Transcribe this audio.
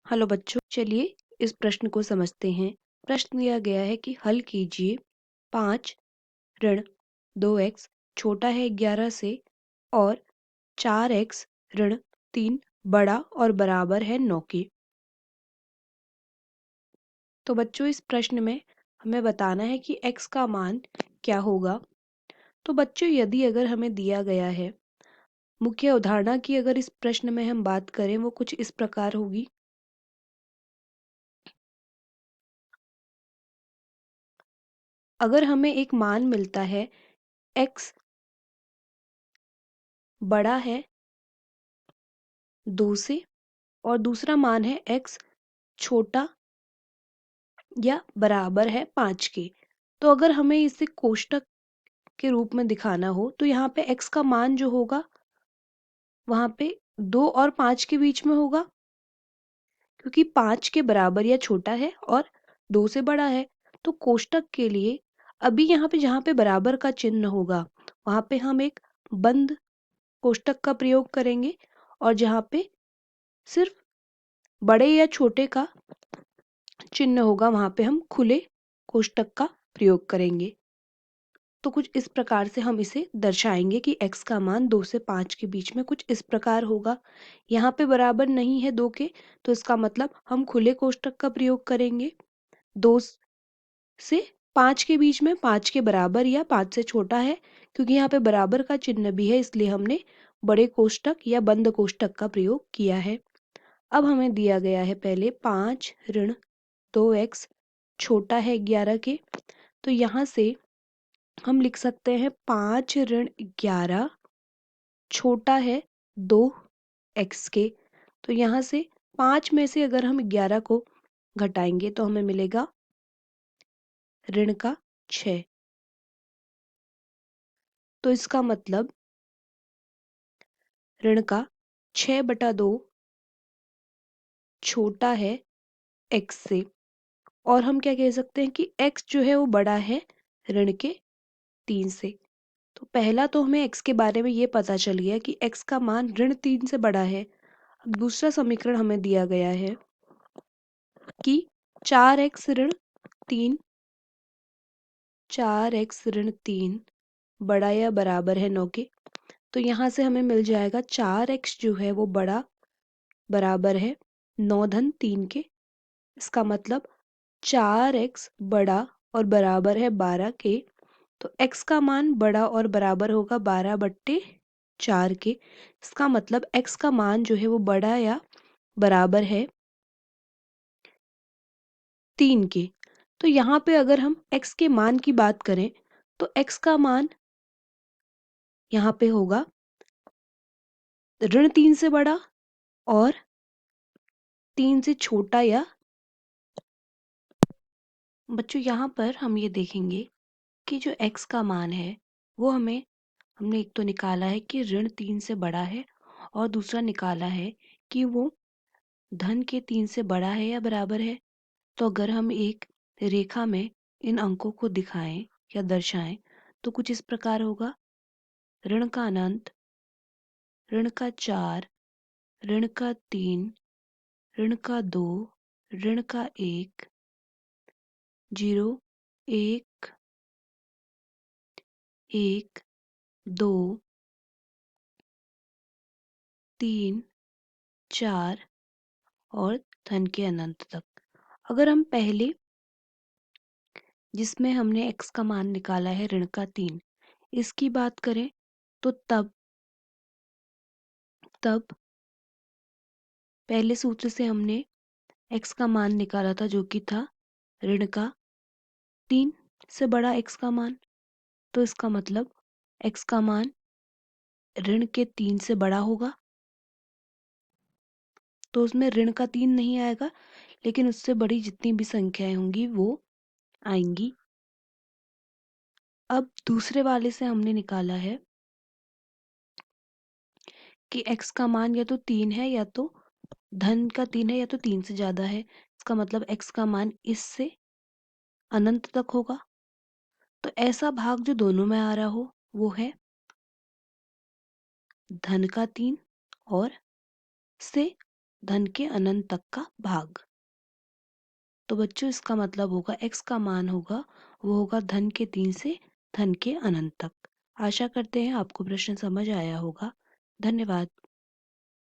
Hello बच्चों, चलिए इस प्रश्न को समझते हैं। प्रश्न दिया गया है कि हल कीजिए 5 ऋण 2x छोटा है 11 से और 4x ऋण 3 बड़ा और बराबर है 9 के। तो बच्चों इस प्रश्न में हमें बताना है कि x का मान क्या होगा। तो बच्चों यदि अगर हमें दिया गया है, मुख्य अवधारणा की अगर इस प्रश्न में हम बात करें वो कुछ इस प्रकार होगी। अगर हमें एक मान मिलता है x बड़ा है 2 से और दूसरा मान है x छोटा या बराबर है 5 के, तो अगर हमें इसे कोष्टक के रूप में दिखाना हो तो यहाँ पे x का मान जो होगा वहाँ पे 2 और 5 के बीच में होगा, क्योंकि 5 के बराबर या छोटा है और 2 से बड़ा है। तो कोष्टक के लिए अभी यहाँ पे जहाँ पे बराबर का चिन्ह होगा वहाँ पे हम एक बंद कोष्टक का प्रयोग करेंगे और जहाँ पे सिर्फ बड़े या छोटे का चिन्ह होगा वहाँ पे हम खुले कोष्टक का प्रयोग करेंगे। तो कुछ इस प्रकार से हम इसे दर्शाएंगे कि x का मान 2 से 5 के बीच में कुछ इस प्रकार होगा। यहाँ पे बराबर नहीं है 2 के, तो इसका मतलब हम खुले कोष्टक का प्रयोग करेंगे। 2 से 5 के बीच में 5 के बराबर या 5 से छोटा है, क्योंकि यहाँ पे बराबर का चिन्ह भी है इसलिए हमने बड़े कोष्टक या बंद कोष्टक का प्रयोग किया है। अब हमें दिया गया है पहले 5 ऋण 2x छोटा है 11 के, तो यहाँ से हम लिख सकते हैं 5 ऋण 11 छोटा है 2x के। तो यहाँ से 5 में से अगर हम 11 को घटाएंगे तो हमें मिलेगा ऋण का 6। तो इसका मतलब ऋण का 6/2 छोटा है x से। और हम क्या कह सकते हैं कि x जो है वो बड़ा है ऋण के 3 से। तो पहला तो हमें x के बारे में ये पता चल गया कि x का मान ऋण 3 से बड़ा है। अब दूसरा समीकरण हमें दिया गया है कि 4x ऋण 3 4x ऋण 3 बड़ा या बराबर है 9 के। तो यहाँ से हमें मिल जाएगा 4x जो है वो बड़ा बराबर है 9 धन 3 के। इसका मतलब 4x बड़ा और बराबर है 12 के। तो x का मान बड़ा और बराबर होगा 12/4 के। इसका मतलब x का मान जो है वो बड़ा या बराबर है 3 के। तो यहाँ पे अगर हम x के मान की बात करें तो x का मान यहाँ पे होगा ऋण 3 से बड़ा और 3 से छोटा। या बच्चों यहाँ पर हम ये देखेंगे कि जो x का मान है वो हमने एक तो निकाला है कि ऋण 3 से बड़ा है और दूसरा निकाला है कि वो धन के 3 से बड़ा है या बराबर है। तो अगर हम एक रेखा में इन अंकों को दिखाएं या दर्शाएं तो कुछ इस प्रकार होगा। ऋण का अनंत, ऋण का 4, ऋण का 3, ऋण का 2, ऋण का 1, 0, 1, 1, 2, 3, 4 और धन के अनंत तक। अगर हम पहले जिसमें हमने x का मान निकाला है ऋण का 3, इसकी बात करें तो तब पहले सूत्र से हमने x का मान निकाला था जो कि था ऋण का 3 से बड़ा x का मान। तो इसका मतलब x का मान ऋण के 3 से बड़ा होगा। तो उसमें ऋण का 3 नहीं आएगा, लेकिन उससे बड़ी जितनी भी संख्याएं होंगी वो आएंगी। अब दूसरे वाले से हमने निकाला है कि x का मान या तो 3 है या तो धन का 3 है या तो 3 से ज्यादा है। इसका मतलब x का मान इससे अनंत तक होगा। तो ऐसा भाग जो दोनों में आ रहा हो वो है धन का 3 और से धन के अनंत तक का भाग। तो बच्चों इसका मतलब होगा x का मान होगा वो होगा धन के 3 से धन के अनंत तक। आशा करते हैं आपको प्रश्न समझ आया होगा। धन्यवाद।